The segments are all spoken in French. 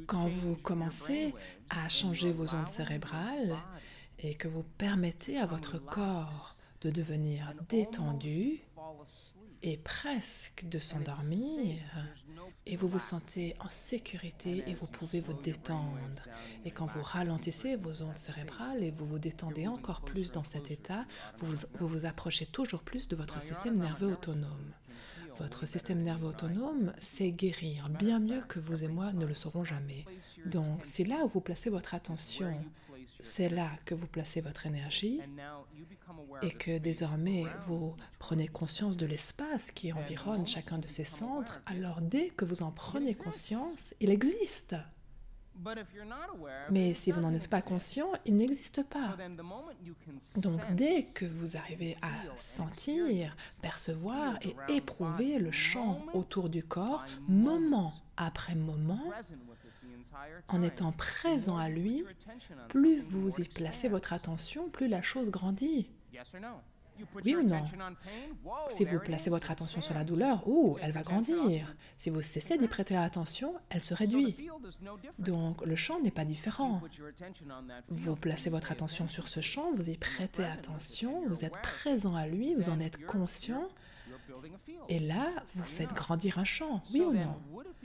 Quand vous commencez à changer vos ondes cérébrales et que vous permettez à votre corps de devenir détendu et presque de s'endormir, et vous vous sentez en sécurité et vous pouvez vous détendre. Et quand vous ralentissez vos ondes cérébrales et vous vous détendez encore plus dans cet état, vous vous approchez toujours plus de votre système nerveux autonome. Votre système nerveux autonome sait guérir bien mieux que vous et moi ne le saurons jamais. Donc, si là où vous placez votre attention, c'est là que vous placez votre énergie et que désormais vous prenez conscience de l'espace qui environne chacun de ces centres, alors dès que vous en prenez conscience, il existe. Mais si vous n'en êtes pas conscient, il n'existe pas. Donc dès que vous arrivez à sentir, percevoir et éprouver le champ autour du corps, moment après moment, en étant présent à lui, plus vous y placez votre attention, plus la chose grandit. Oui ou non? Si vous placez votre attention sur la douleur, elle va grandir. Si vous cessez d'y prêter attention, elle se réduit. Donc le champ n'est pas différent. Vous placez votre attention sur ce champ, vous y prêtez attention, vous êtes présent à lui, vous en êtes conscient, et là, vous faites grandir un champ, oui ou non?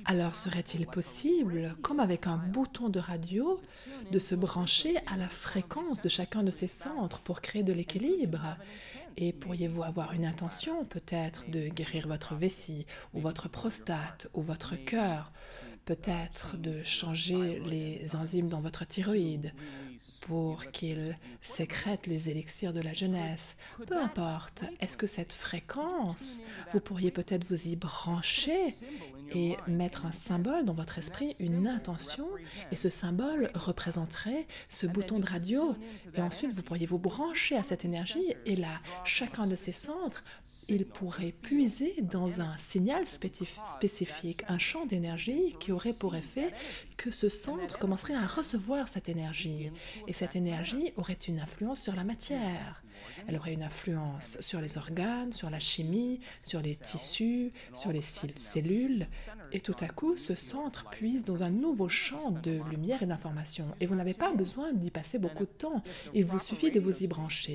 Alors serait-il possible, comme avec un bouton de radio, de se brancher à la fréquence de chacun de ces centres pour créer de l'équilibre? Et pourriez-vous avoir une intention peut-être de guérir votre vessie, ou votre prostate, ou votre cœur, peut-être de changer les enzymes dans votre thyroïde pour qu'ils sécrètent les élixirs de la jeunesse. Peu importe, est-ce que cette fréquence, vous pourriez peut-être vous y brancher et mettre un symbole dans votre esprit, une intention, et ce symbole représenterait ce bouton de radio. Et ensuite, vous pourriez vous brancher à cette énergie, et là, chacun de ces centres, il pourrait puiser dans un signal spécifique, un champ d'énergie qui aurait pour effet que ce centre commencerait à recevoir cette énergie. Et cette énergie aurait une influence sur la matière. Elle aurait une influence sur les organes, sur la chimie, sur les tissus, sur les cellules. Et tout à coup, ce centre puise dans un nouveau champ de lumière et d'information. Et vous n'avez pas besoin d'y passer beaucoup de temps. Il vous suffit de vous y brancher.